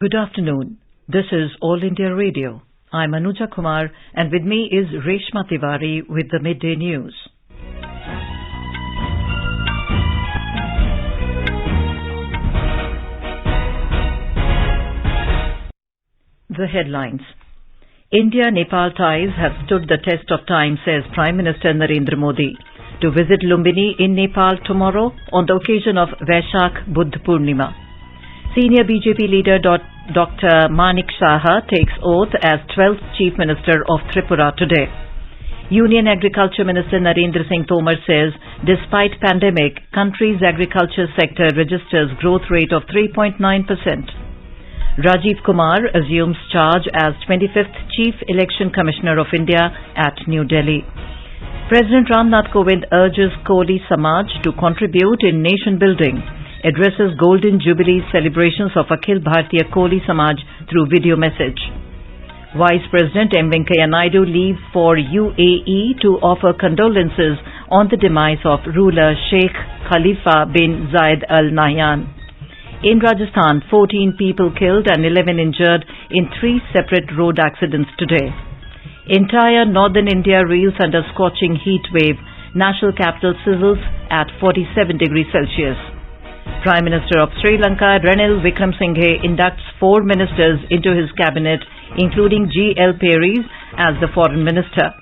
Good afternoon. This is All India Radio. I'm Anuja Kumar and with me is Reshma Tiwari with the Midday News. The headlines. India-Nepal ties have stood the test of time, says Prime Minister Narendra Modi, to visit Lumbini in Nepal tomorrow on the occasion of Vaishakh Buddh Purnima. Senior BJP leader Dr. Manik Saha takes oath as 12th Chief Minister of Tripura today. Union Agriculture Minister Narendra Singh Tomar says, despite pandemic, country's agriculture sector registers growth rate of 3.9%. Rajiv Kumar assumes charge as 25th Chief Election Commissioner of India at New Delhi. President Ram Nath Kovind urges Koli Samaj to contribute in nation building, addresses Golden Jubilee celebrations of Akhil Bhartiya Koli Samaj through video message. Vice President M. Venkaiah Naidu leaves for UAE to offer condolences on the demise of ruler Sheikh Khalifa bin Zayed Al-Nahyan. In Rajasthan, 14 people killed and 11 injured in 3 separate road accidents today. Entire northern India reels under scorching heat wave. National capital sizzles at 47 degrees Celsius. Prime Minister of Sri Lanka, Ranil Wickremesinghe, inducts 4 ministers into his cabinet, including G.L. Perez as the foreign minister.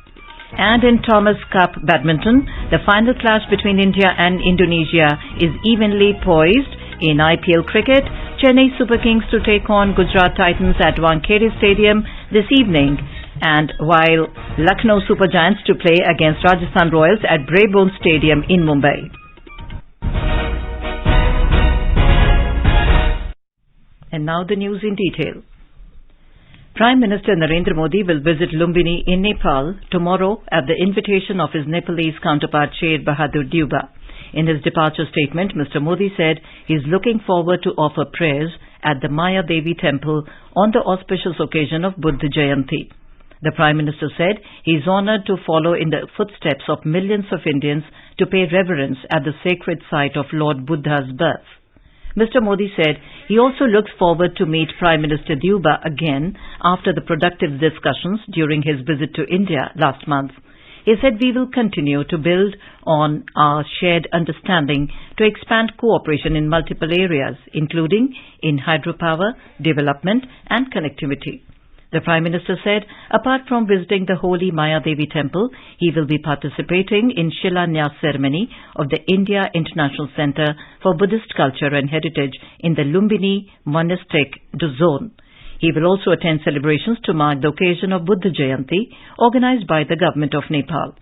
And in Thomas Cup badminton, the final clash between India and Indonesia is evenly poised. In IPL cricket, Chennai Super Kings to take on Gujarat Titans at Wankhede Stadium this evening, and while Lucknow Super Giants to play against Rajasthan Royals at Brabourne Stadium in Mumbai. And now the news in detail. Prime Minister Narendra Modi will visit Lumbini in Nepal tomorrow at the invitation of his Nepalese counterpart Sher Bahadur Deuba. In his departure statement, Mr. Modi said he is looking forward to offer prayers at the Maya Devi temple on the auspicious occasion of Buddha Jayanti. The Prime Minister said he is honoured to follow in the footsteps of millions of Indians to pay reverence at the sacred site of Lord Buddha's birth. Mr. Modi said he also looks forward to meet Prime Minister Deuba again after the productive discussions during his visit to India last month. He said we will continue to build on our shared understanding to expand cooperation in multiple areas, including in hydropower, development and connectivity. The Prime Minister said apart from visiting the holy Maya Devi temple, he will be participating in Shilanyas ceremony of the India International Centre for Buddhist Culture and Heritage in the Lumbini monastic zone. He will also attend celebrations to mark the occasion of Buddha Jayanti organized by the government of Nepal.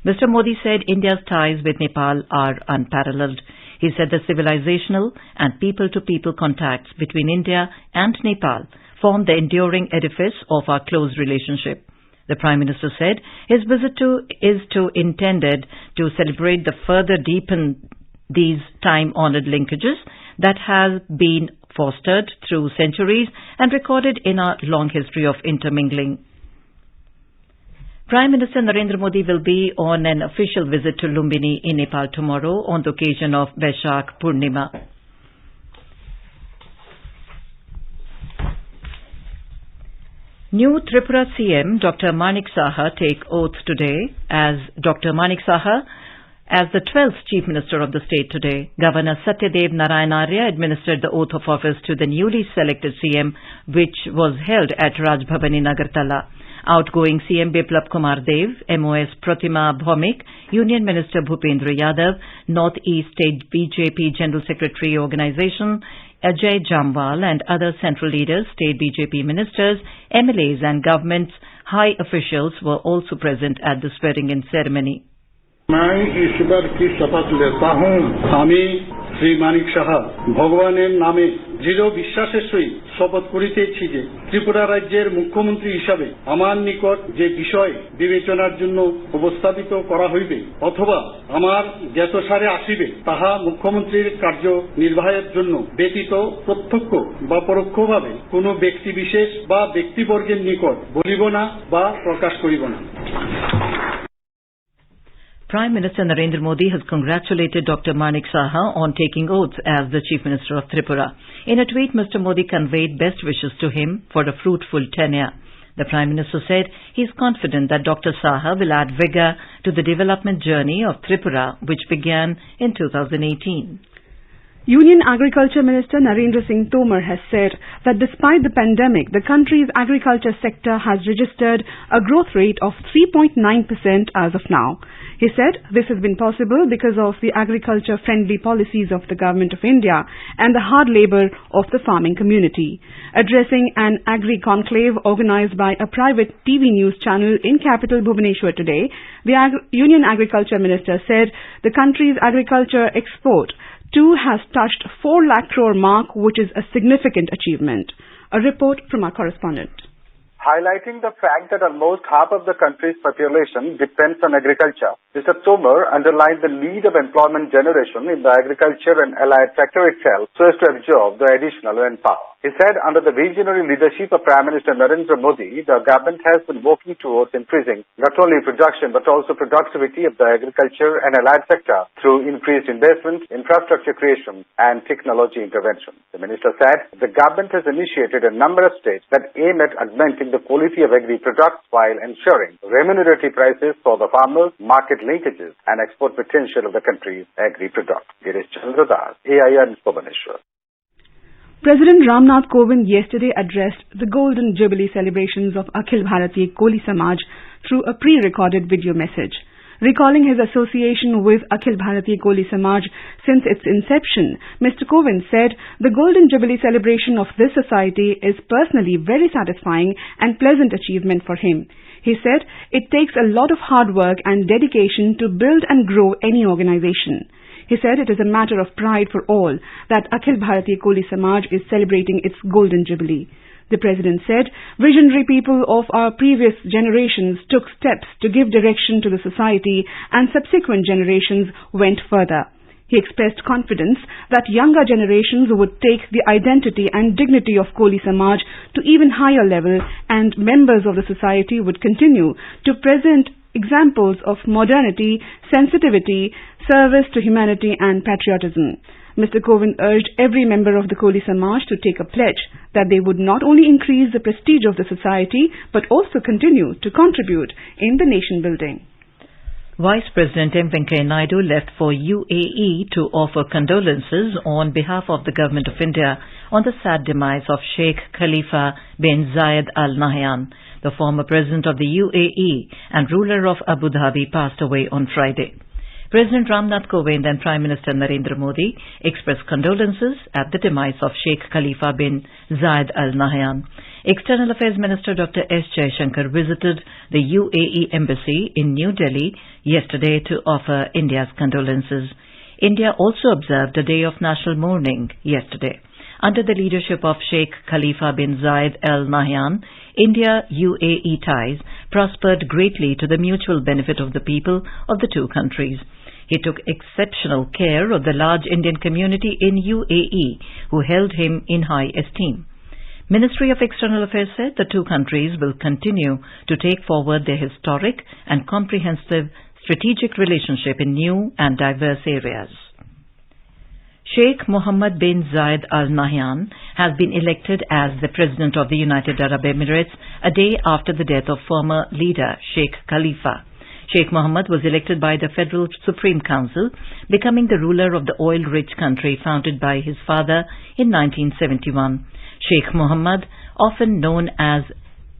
Mr. Modi said India's ties with Nepal are unparalleled. He said the civilizational and people-to-people contacts between India and Nepal form the enduring edifice of our close relationship. The Prime Minister said his visit is intended to celebrate the further deepen these time-honoured linkages that have been fostered through centuries and recorded in our long history of intermingling. Prime Minister Narendra Modi will be on an official visit to Lumbini in Nepal tomorrow on the occasion of Vaishakh Purnima. New Tripura CM Dr. Manik Saha take oath today as Dr. Manik Saha as the 12th Chief Minister of the state today. Governor Satyadev Narayan Arya administered the oath of office to the newly selected CM, which was held at Raj Bhavan in Agartala. Outgoing CM Biplab Kumar Dev, MOS Pratima Bhaumik, Union Minister Bhupendra Yadav, North East State BJP General Secretary Organization Ajay Jamwal and other central leaders, state BJP ministers, MLAs and government's high officials were also present at the swearing-in ceremony. मैं ईश्वर की शपथ लेता हूँ আমি শ্রী মানিক সাহা ভগবানের নামে দৃঢ় বিশ্বাসের সহিত শপথ করিতেছি যে ত্রিপুরা রাজ্যের মুখ্যমন্ত্রী হিসাবে আমার নিকট যে বিষয় বিবেচনার জন্য উপস্থাপিত করা হইবে অথবা আমার জ্ঞাতসারে আসিবে তাহা মুখ্যমন্ত্রীর কার্য নির্বাহের জন্য ব্যতীত প্রত্যক্ষ বা পরোক্ষভাবে কোনো ব্যক্তিবিশেষ বা ব্যক্তিবর্গের নিকট বলিব না বা প্রকাশ করিব না। Prime Minister Narendra Modi has congratulated Dr. Manik Saha on taking oath as the Chief Minister of Tripura. In a tweet, Mr. Modi conveyed best wishes to him for a fruitful tenure. The Prime Minister said he is confident that Dr. Saha will add vigour to the development journey of Tripura, which began in 2018. Union Agriculture Minister Narendra Singh Tomar has said that despite the pandemic, the country's agriculture sector has registered a growth rate of 3.9% as of now. He said this has been possible because of the agriculture-friendly policies of the Government of India and the hard labour of the farming community. Addressing an agri-conclave organised by a private TV news channel in capital Bhubaneswar today, the Union Agriculture Minister said the country's agriculture export too has touched 4 lakh crore mark, which is a significant achievement. A report from our correspondent. Highlighting the fact that almost half of the country's population depends on agriculture, Mr. Tomar underlined the need of employment generation in the agriculture and allied sector itself so as to absorb the additional manpower. He said under the visionary leadership of Prime Minister Narendra Modi, the government has been working towards increasing not only production but also productivity of the agriculture and allied sector through increased investment, infrastructure creation and technology intervention. The minister said the government has initiated a number of steps that aim at augmenting the quality of agri-products while ensuring remunerative prices for the farmers, market linkages and export potential of the country's agri-products. Girish Chandradas, AIR Bhubaneswar. President Ramnath Kovind yesterday addressed the Golden Jubilee celebrations of Akhil Bharatiya Koli Samaj through a pre-recorded video message. Recalling his association with Akhil Bharatiya Koli Samaj since its inception, Mr. Kovind said the Golden Jubilee celebration of this society is personally very satisfying and pleasant achievement for him. He said it takes a lot of hard work and dedication to build and grow any organization. He said it is a matter of pride for all that Akhil Bharatiya Koli Samaj is celebrating its Golden Jubilee. The President said visionary people of our previous generations took steps to give direction to the society and subsequent generations went further. He expressed confidence that younger generations would take the identity and dignity of Koli Samaj to even higher level and members of the society would continue to present examples of modernity, sensitivity, service to humanity and patriotism. Mr. Kovind urged every member of the Koli Samaj to take a pledge that they would not only increase the prestige of the society but also continue to contribute in the nation building. Vice President M. Venkaiah Naidu left for UAE to offer condolences on behalf of the Government of India on the sad demise of Sheikh Khalifa bin Zayed Al-Nahyan. The former president of the UAE and ruler of Abu Dhabi passed away on Friday. President Ramnath Kovind and Prime Minister Narendra Modi expressed condolences at the demise of Sheikh Khalifa bin Zayed Al-Nahyan. External Affairs Minister Dr. S. Jaishankar visited the UAE embassy in New Delhi yesterday to offer India's condolences. India also observed a day of national mourning yesterday. Under the leadership of Sheikh Khalifa bin Zayed Al-Nahyan, India-UAE ties prospered greatly to the mutual benefit of the people of the two countries. He took exceptional care of the large Indian community in UAE, who held him in high esteem. Ministry of External Affairs said the two countries will continue to take forward their historic and comprehensive strategic relationship in new and diverse areas. Sheikh Mohammed bin Zayed Al-Nahyan has been elected as the President of the United Arab Emirates a day after the death of former leader Sheikh Khalifa. Sheikh Mohammed was elected by the Federal Supreme Council, becoming the ruler of the oil-rich country founded by his father in 1971. Sheikh Mohammed, often known as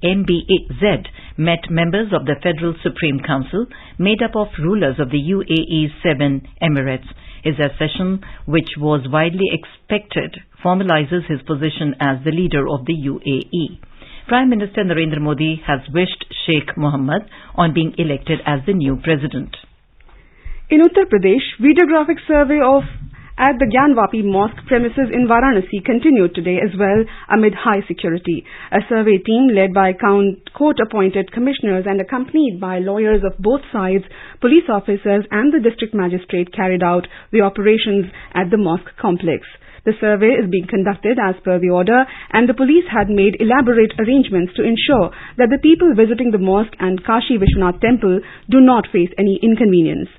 MBZ, met members of the Federal Supreme Council, made up of rulers of the UAE's 7 Emirates. His accession, which was widely expected, formalizes his position as the leader of the UAE. Prime Minister Narendra Modi has wished Sheikh Mohammed on being elected as the new president. In Uttar Pradesh, videographic survey of at the Gyanvapi Mosque premises in Varanasi continued today as well amid high security. A survey team led by court-appointed commissioners and accompanied by lawyers of both sides, police officers and the district magistrate carried out the operations at the mosque complex. The survey is being conducted as per the order, and the police had made elaborate arrangements to ensure that the people visiting the mosque and Kashi Vishwanath temple do not face any inconvenience.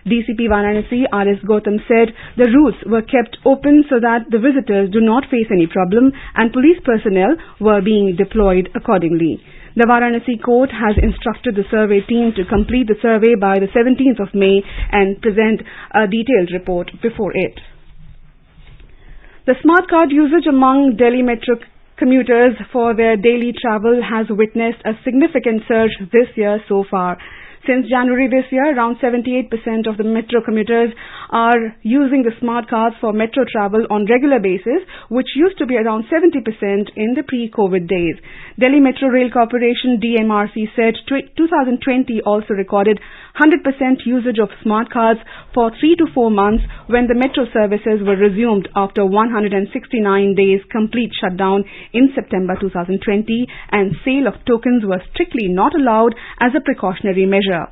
DCP Varanasi R.S. Gautam said the routes were kept open so that the visitors do not face any problem, and police personnel were being deployed accordingly. The Varanasi court has instructed the survey team to complete the survey by the 17th of May and present a detailed report before it. The smart card usage among Delhi Metro commuters for their daily travel has witnessed a significant surge this year so far. Since January this year, around 78% of the metro commuters are using the smart cards for metro travel on regular basis, which used to be around 70% in the pre-COVID days. Delhi Metro Rail Corporation DMRC said 2020 also recorded 100% usage of smart cards for 3 to 4 months when the metro services were resumed after 169 days complete shutdown in September 2020, and sale of tokens were strictly not allowed as a precautionary measure.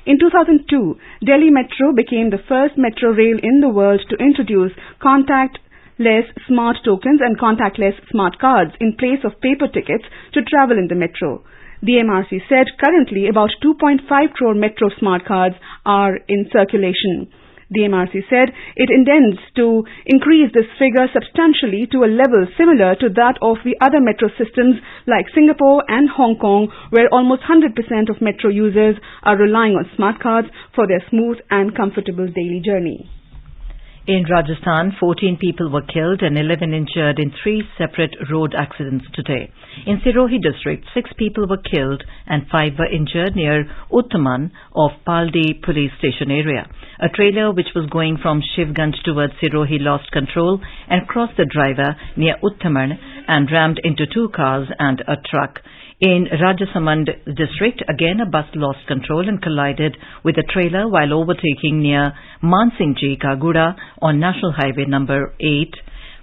In 2002, Delhi Metro became the first metro rail in the world to introduce contactless smart tokens and contactless smart cards in place of paper tickets to travel in the metro. The MRC said currently about 2.5 crore metro smart cards are in circulation. The MRC said it intends to increase this figure substantially to a level similar to that of the other metro systems like Singapore and Hong Kong, where almost 100% of metro users are relying on smart cards for their smooth and comfortable daily journey. In Rajasthan, 14 people were killed and 11 injured in 3 separate road accidents today. In Sirohi district, 6 people were killed and 5 were injured near Uttaman of Paldi police station area. A trailer which was going from Shivganj towards Sirohi lost control and crossed the driver near Uttaman and rammed into 2 cars and a truck. In Rajasamand district, again a bus lost control and collided with a trailer while overtaking near Mansingji Kaguda on National Highway number 8.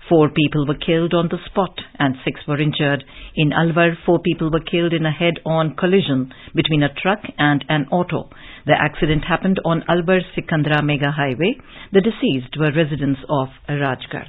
4 people were killed on the spot and 6 were injured. In Alwar, 4 people were killed in a head-on collision between a truck and an auto. The accident happened on Alwar-Sikandra Mega Highway. The deceased were residents of Rajgarh.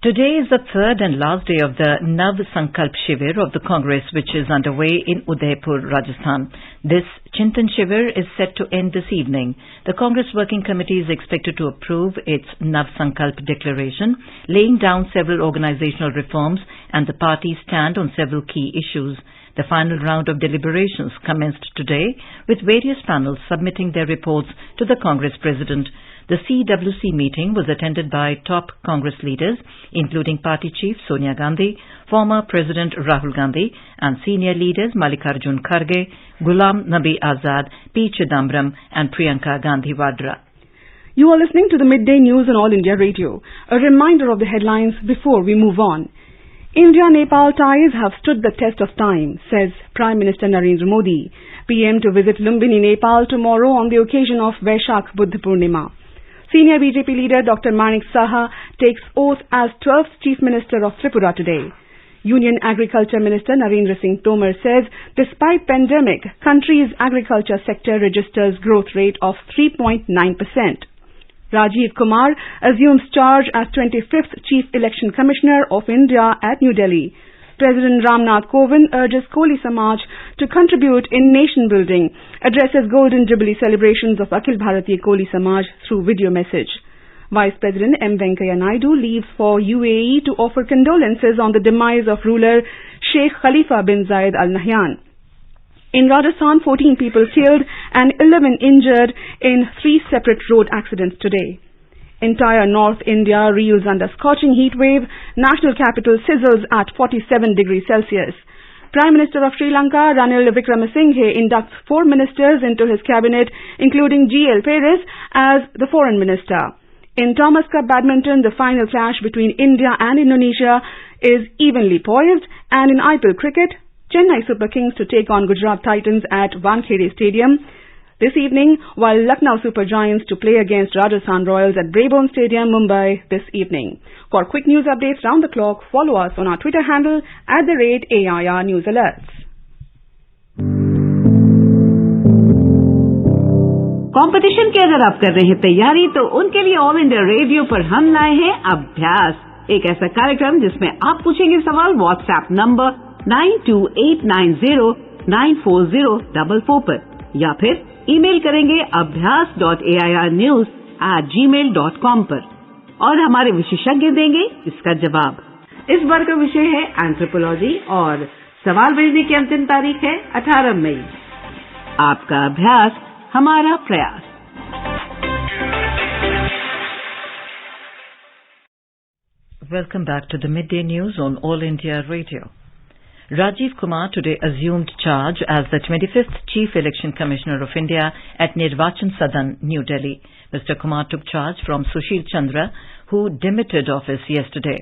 Today is the third and last day of the Nav Sankalp Shivir of the Congress, which is underway in Udaipur, Rajasthan. This Chintan Shivir is set to end this evening. The Congress Working Committee is expected to approve its Nav Sankalp declaration, laying down several organizational reforms and the party's stand on several key issues. The final round of deliberations commenced today, with various panels submitting their reports to the Congress President. The CWC meeting was attended by top Congress leaders, including Party Chief Sonia Gandhi, former President Rahul Gandhi, and senior leaders Mallikarjun Kharge, Ghulam Nabi Azad, P. Chidambaram, and Priyanka Gandhi Vadra. You are listening to the Midday News on All India Radio. A reminder of the headlines before we move on. India-Nepal ties have stood the test of time, says Prime Minister Narendra Modi. PM to visit Lumbini, Nepal tomorrow on the occasion of Vaishakh Buddha Purnima. Senior BJP leader Dr. Manik Saha takes oath as 12th Chief Minister of Tripura today. Union Agriculture Minister Narendra Singh Tomar says despite pandemic, country's agriculture sector registers growth rate of 3.9%. Rajiv Kumar assumes charge as 25th Chief Election Commissioner of India at New Delhi. President Ramnath Kovind urges Koli Samaj to contribute in nation building, addresses Golden Jubilee celebrations of Akhil Bharatiya Koli Samaj through video message. Vice President M. Venkaiah Naidu leaves for UAE to offer condolences on the demise of ruler Sheikh Khalifa bin Zayed Al-Nahyan. In Rajasthan, 14 people killed and 11 injured in 3 separate road accidents today. Entire North India reels under scorching heat wave. National capital sizzles at 47 degrees Celsius. Prime Minister of Sri Lanka, Ranil Wickremesinghe, inducts 4 ministers into his cabinet, including G.L. Paris as the foreign minister. In Thomas Cup badminton, the final clash between India and Indonesia is evenly poised, and in IPL cricket, Chennai Super Kings to take on Gujarat Titans at Wankhede Stadium. this evening, while Lucknow Super Giants to play against Rajasthan Royals at Brabourne Stadium, Mumbai this evening. For quick news updates round the clock, follow us on our Twitter handle @AIR News Alerts. Competition की अगर आप कर रहे हैं तैयारी तो उनके लिए ऑल इंडिया रेडियो पर हम लाए हैं अभ्यास, एक ऐसा कार्यक्रम जिसमें आप पूछेंगे सवाल व्हाट्सएप नंबर 9289094044 पर या फिर ईमेल करेंगे abhyas.airnews@gmail.com पर और हमारे विशेषज्ञ देंगे इसका जवाब। इस बार का विषय है एंथ्रोपोलॉजी और सवाल भेजने की अंतिम तारीख है 18 मई। आपका अभ्यास हमारा प्रयास। Welcome back to the Midday News on All India Radio. Rajiv Kumar today assumed charge as the 25th Chief Election Commissioner of India at Nirvachan Sadan, New Delhi. Mr. Kumar took charge from Sushil Chandra, who demitted office yesterday.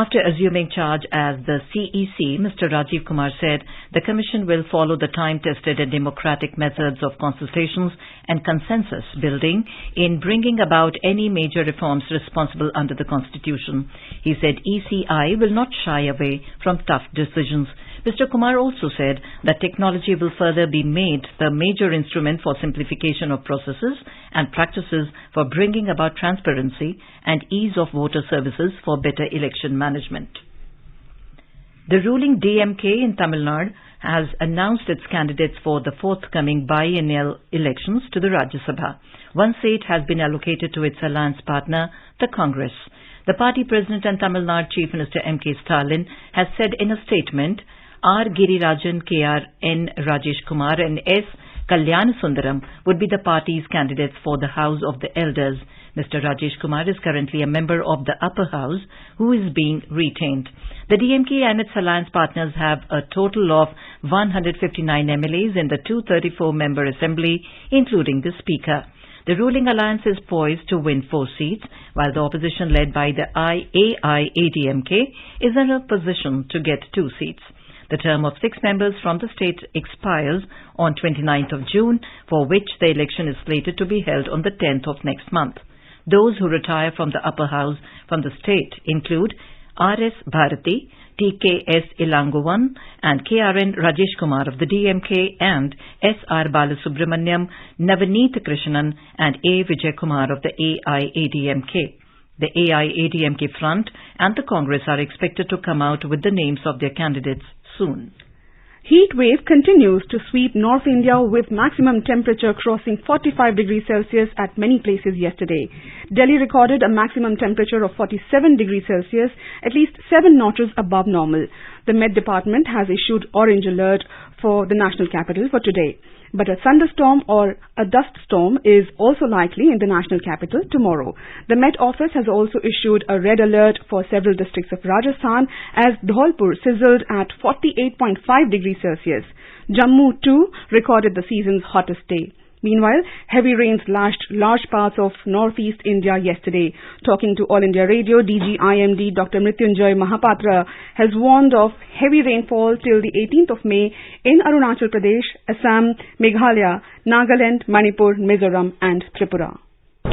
After assuming charge as the CEC, Mr. Rajiv Kumar said the Commission will follow the time-tested and democratic methods of consultations and consensus building in bringing about any major reforms responsible under the Constitution. He said ECI will not shy away from tough decisions. Mr. Kumar also said that technology will further be made the major instrument for simplification of processes and practices for bringing about transparency and ease of voter services for better election management. The ruling DMK in Tamil Nadu has announced its candidates for the forthcoming biennial elections to the Rajya Sabha. One seat has been allocated to its alliance partner, the Congress. The party president and Tamil Nadu Chief Minister M.K. Stalin has said in a statement, R. Girirajan, K.R.N. Rajesh Kumar and S. Kalyan Sundaram would be the party's candidates for the House of the Elders. Mr. Rajesh Kumar is currently a member of the upper house who is being retained. The DMK and its alliance partners have a total of 159 MLAs in the 234-member assembly, including the Speaker. The ruling alliance is poised to win 4 seats, while the opposition led by the AIADMK is in a position to get 2 seats. The term of 6 members from the state expires on 29th of June, for which the election is slated to be held on the 10th of next month. Those who retire from the upper house from the state include R.S. Bharati, T.K.S. Ilangovan and K.R.N. Rajesh Kumar of the DMK and S.R. Balasubramaniam, Navaneet Krishnan and A. Vijay Kumar of the AIADMK. The AIADMK front and the Congress are expected to come out with the names of their candidates soon. Heat wave continues to sweep North India with maximum temperature crossing 45 degrees Celsius at many places yesterday. Delhi recorded a maximum temperature of 47 degrees Celsius, at least 7 notches above normal. The Met Department has issued orange alert for the national capital for today. But a thunderstorm or a dust storm is also likely in the national capital tomorrow. The Met Office has also issued a red alert for several districts of Rajasthan as Dholpur sizzled at 48.5 degrees Celsius. Jammu too recorded the season's hottest day. Meanwhile, heavy rains lashed large parts of northeast India yesterday. Talking to All India Radio, DG IMD Dr. Mrityunjay Mahapatra has warned of heavy rainfall till the 18th of May in Arunachal Pradesh, Assam, Meghalaya, Nagaland, Manipur, Mizoram and Tripura.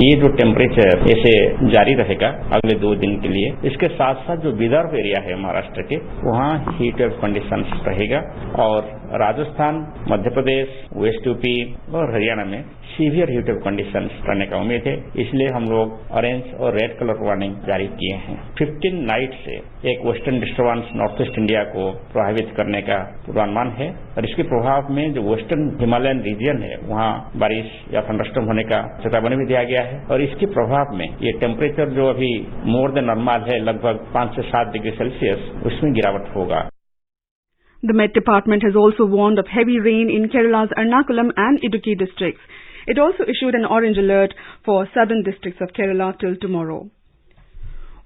ये जो temperature ऐसे जारी रहेगा अगले 2 दिन के लिए, इसके साथ साथ जो विदर्भ एरिया है महाराष्ट्र के, वहाँ हीट वेव कंडीशंस रहेगा और राजस्थान, मध्य प्रदेश, वेस्ट यूपी और हरियाणा में सीवियर हीट वेव कंडीशंस रहने का उम्मीद है। इसलिए हम लोग ऑरेंज और रेड कलर वार्निंग जारी किए हैं। 15 नाइट से एक western disturbance north east India को प्रभावित करने का पूर्वानुमान है और इसके प्रभाव में जो वेस्टर्न हिमालयन रीजन है वहाँ बारिश या थंडरस्टॉर्म होने का चेतावनी भी दिया गया है और इसके प्रभाव में ये टेम्परेचर जो अभी मोर देन नॉर्मल है लगभग 5 से 7 डिग्री सेल्सियस उसमें गिरावट होगा। The Met Department has also warned of heavy rain in Kerala's Ernakulam and Idukki districts. It also issued an orange alert for southern districts of Kerala till tomorrow.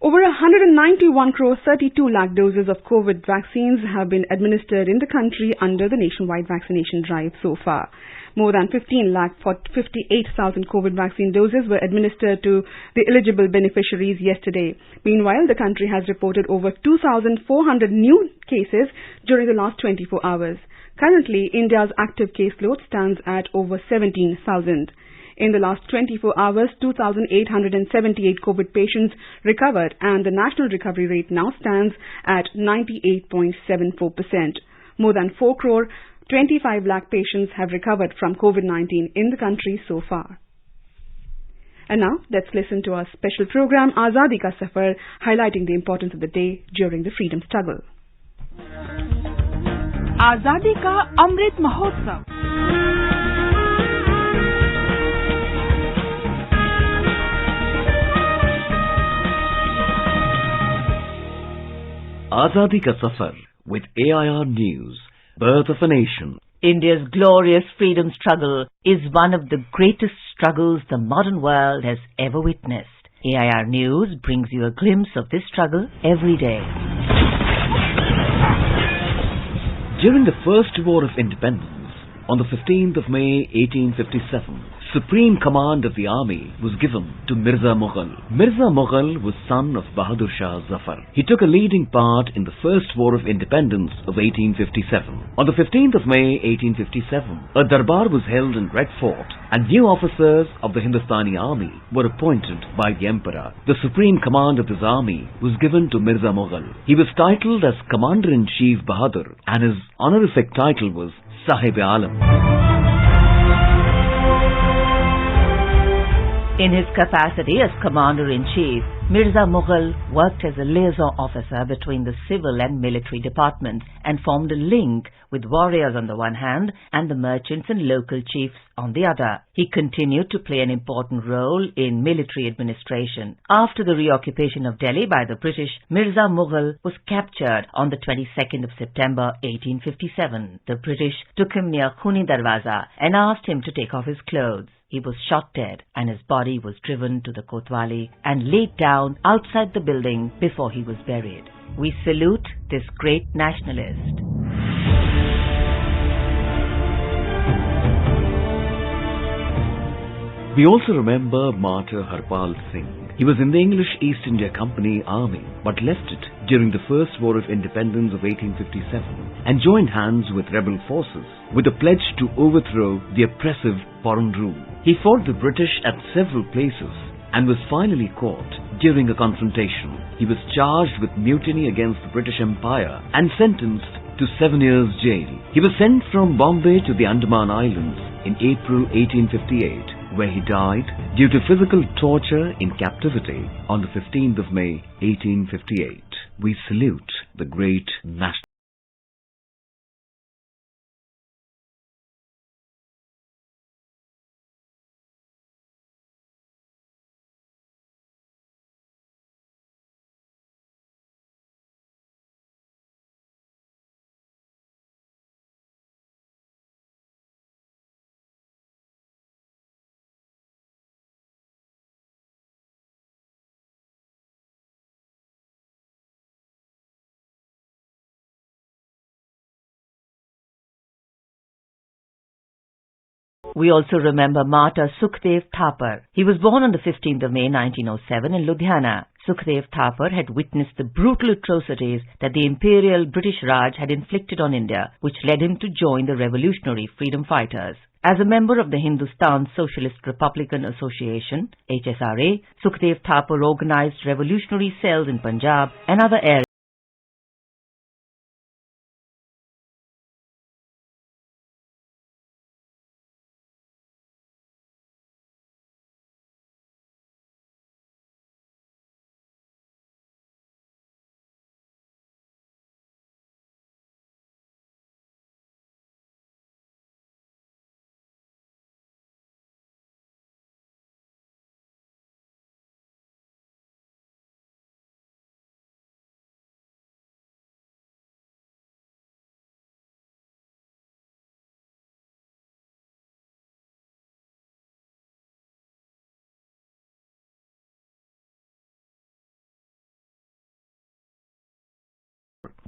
Over 191 crore 32 lakh doses of COVID vaccines have been administered in the country under the nationwide vaccination drive so far. More than 15,58,000 COVID vaccine doses were administered to the eligible beneficiaries yesterday. Meanwhile, the country has reported over 2,400 new cases during the last 24 hours. Currently, India's active caseload stands at over 17,000. In the last 24 hours, 2,878 COVID patients recovered, and the national recovery rate now stands at 98.74%. More than 4 crore 25 lakh patients have recovered from COVID-19 in the country so far. And now, let's listen to our special program, Azadi Ka Safar, highlighting the importance of the day during the freedom struggle. आजादी का Amrit Mahotsav. Azadi Ka Safar with AIR News, Birth of a Nation. India's glorious freedom struggle is one of the greatest struggles the modern world has ever witnessed. AIR News brings you a glimpse of this struggle every day. During the First War of Independence, on the 15th of May 1857, Supreme Command of the Army was given to Mirza Mughal. Mirza Mughal was son of Bahadur Shah Zafar. He took a leading part in the First War of Independence of 1857. On the 15th of May 1857, a darbar was held in Red Fort, and new officers of the Hindustani Army were appointed by the Emperor. The Supreme Command of this army was given to Mirza Mughal. He was titled as Commander-in-Chief Bahadur, and his honorific title was Sahib-e-Alam. In his capacity as Commander-in-Chief, Mirza Mughal worked as a liaison officer between the civil and military departments and formed a link with warriors on the one hand and the merchants and local chiefs on the other. He continued to play an important role in military administration. After the reoccupation of Delhi by the British, Mirza Mughal was captured on the 22nd of September 1857. The British took him near Khuni Darwaza and asked him to take off his clothes. He was shot dead and his body was driven to the Kotwali and laid down outside the building before he was buried. We salute this great nationalist. We also remember Martyr Harpal Singh. He was in the English East India Company Army but left it during the First War of Independence of 1857 and joined hands with rebel forces with a pledge to overthrow the oppressive foreign rule. He fought the British at several places and was finally caught during a confrontation. He was charged with mutiny against the British Empire and sentenced to 7 years jail. He was sent from Bombay to the Andaman Islands in April 1858, where he died due to physical torture in captivity on the 15th of May 1858. We salute the great national. We also remember Martyr Sukhdev Thapar. He was born on the 15th of May 1907 in Ludhiana. Sukhdev Thapar had witnessed the brutal atrocities that the Imperial British Raj had inflicted on India, which led him to join the revolutionary freedom fighters. As a member of the Hindustan Socialist Republican Association, HSRA, Sukhdev Thapar organized revolutionary cells in Punjab and other areas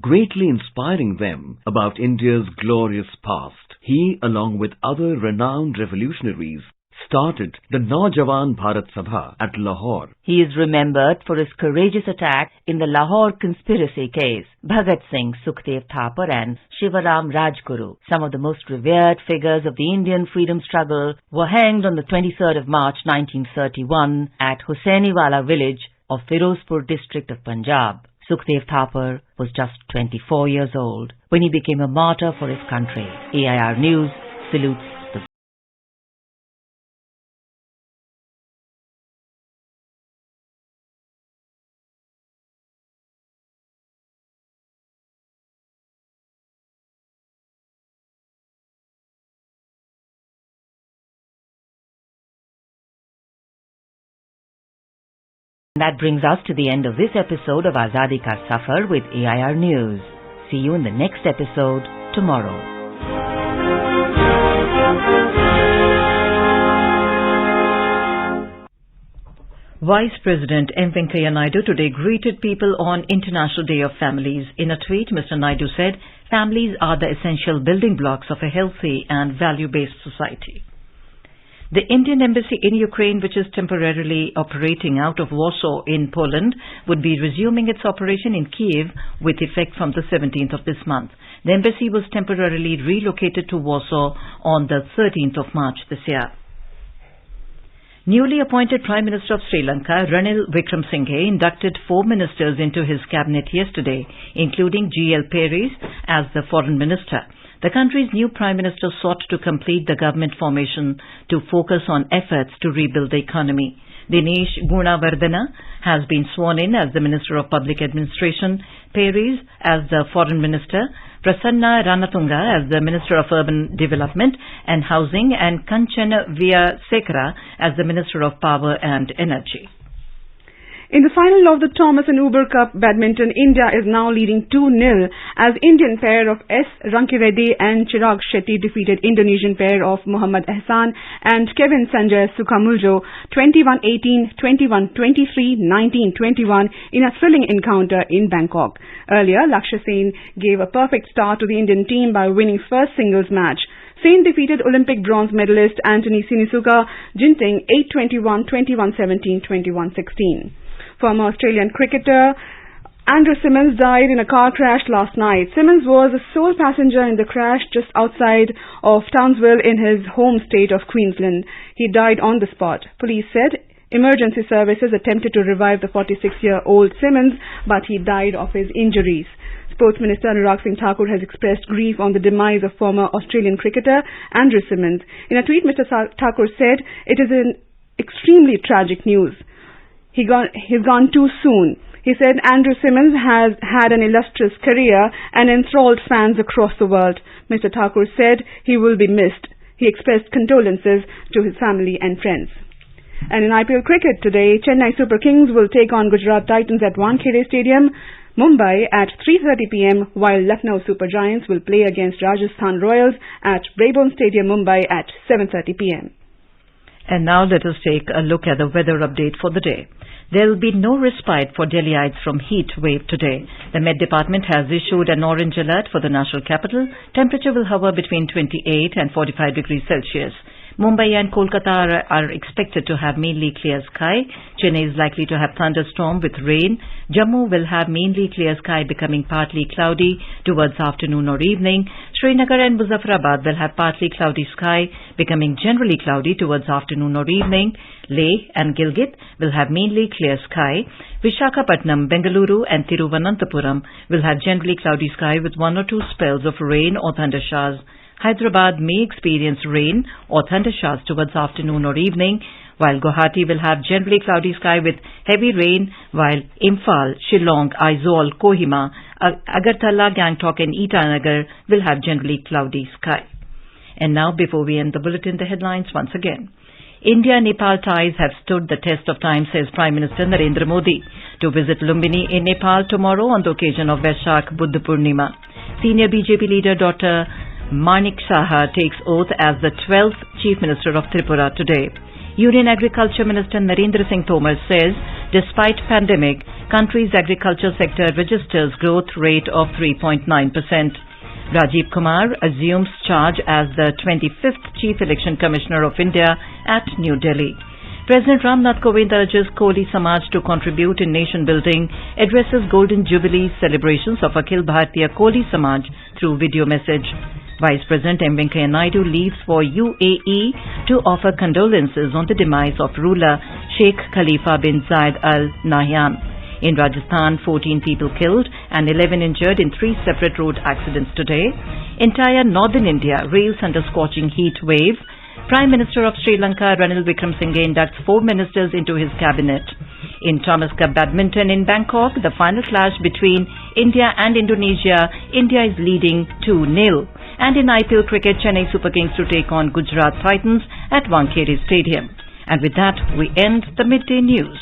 greatly inspiring them about India's glorious past. He, along with other renowned revolutionaries, started the Naujawan Bharat Sabha at Lahore. He is remembered for his courageous attack in the Lahore conspiracy case. Bhagat Singh, Sukhdev and Shivaram Rajguru, some of the most revered figures of the Indian freedom struggle, were hanged on the 23rd of March 1931 at Hussainiwala village of Firozpur district of Punjab. Sukhdev was just 24 years old when he became a martyr for his country. AIR News salutes the That brings us to the end of this episode of Azadi Ka Safar with AIR News. See you in the next episode tomorrow. Vice President M. Venkaiah Naidu today greeted people on International Day of Families. In a tweet, Mr. Naidu said, "Families are the essential building blocks of a healthy and value-based society." The Indian Embassy in Ukraine, which is temporarily operating out of Warsaw in Poland, would be resuming its operation in Kiev with effect from the 17th of this month. The embassy was temporarily relocated to Warsaw on the 13th of March this year. Newly appointed Prime Minister of Sri Lanka, Ranil Wickremesinghe, inducted 4 ministers into his cabinet yesterday, including G.L. Peris as the Foreign Minister. The country's new Prime Minister sought to complete the government formation to focus on efforts to rebuild the economy. Dinesh Gunawardena has been sworn in as the Minister of Public Administration, Peris as the Foreign Minister, Prasanna Ranatunga as the Minister of Urban Development and Housing, and Kanchan Viyasekara as the Minister of Power and Energy. In the final of the Thomas and Uber Cup badminton, India is now leading 2-0 as Indian pair of S. Rankireddy and Chirag Shetty defeated Indonesian pair of Mohammed Ehsan and Kevin Sanjay Sukamuljo 21-18, 21-23, 19-21 in a thrilling encounter in Bangkok. Earlier, Lakshya Sen gave a perfect start to the Indian team by winning first singles match. Sen defeated Olympic bronze medalist Anthony Sinisuka Ginting 8-21, 21-17, 21-16. Former Australian cricketer Andrew Simmons died in a car crash last night. Simmons was the sole passenger in the crash just outside of Townsville in his home state of Queensland. He died on the spot. Police said emergency services attempted to revive the 46-year-old Simmons, but he died of his injuries. Sports Minister Anurag Singh Thakur has expressed grief on the demise of former Australian cricketer Andrew Simmons. In a tweet, Mr. Thakur said, "It is an extremely tragic news. He's gone too soon." He said Andrew Simmons has had an illustrious career and enthralled fans across the world. Mr. Thakur said he will be missed. He expressed condolences to his family and friends. And in IPL cricket today, Chennai Super Kings will take on Gujarat Titans at Wankhede Stadium, Mumbai at 3:30 p.m, while Lucknow Super Giants will play against Rajasthan Royals at Brabourne Stadium, Mumbai at 7:30 p.m. And now let us take a look at the weather update for the day. There will be no respite for Delhiites from heat wave today. The Met Department has issued an orange alert for the national capital. Temperature will hover between 28 and 45 degrees Celsius. Mumbai and Kolkata are expected to have mainly clear sky. Chennai is likely to have thunderstorm with rain. Jammu will have mainly clear sky becoming partly cloudy towards afternoon or evening. Srinagar and Muzaffarabad will have partly cloudy sky becoming generally cloudy towards afternoon or evening. Leh and Gilgit will have mainly clear sky. Visakhapatnam, Bengaluru and Thiruvananthapuram will have generally cloudy sky with 1 or 2 spells of rain or thunder showers. Hyderabad may experience rain or thunder showers towards afternoon or evening, while Guwahati will have generally cloudy sky with heavy rain, while Imphal, Shillong, Aizawl, Kohima, Agartala, Gangtok and Itanagar will have generally cloudy sky. And now, before we end the bulletin, the headlines once again. India-Nepal ties have stood the test of time, says Prime Minister Narendra Modi, to visit Lumbini in Nepal tomorrow on the occasion of Vaishakh Buddha Purnima. Senior BJP leader Dr. Manik Saha takes oath as the 12th Chief Minister of Tripura today. Union Agriculture Minister Narendra Singh Tomar says Despite pandemic, country's agriculture sector registers growth rate of 3.9%. Rajiv Kumar assumes charge as the 25th Chief Election Commissioner of India at New Delhi. President Ramnath Kovind urges Koli Samaj to contribute in nation building, addresses Golden Jubilee celebrations of Akhil Bharatiya Koli Samaj through video message. Vice President M. Venkaiah Naidu leaves for UAE to offer condolences on the demise of ruler Sheikh Khalifa bin Zayed Al-Nahyan. In Rajasthan, 14 people killed and 11 injured in 3 separate road accidents today. Entire northern India reels under scorching heat wave. Prime Minister of Sri Lanka Ranil Wickremesinghe inducts 4 ministers into his cabinet. In Thomas Cup Badminton in Bangkok, the final clash between India and Indonesia, India is leading 2-0. And in IPL cricket, Chennai Super Kings to take on Gujarat Titans at Wankhede Stadium. And with that, we end the midday news.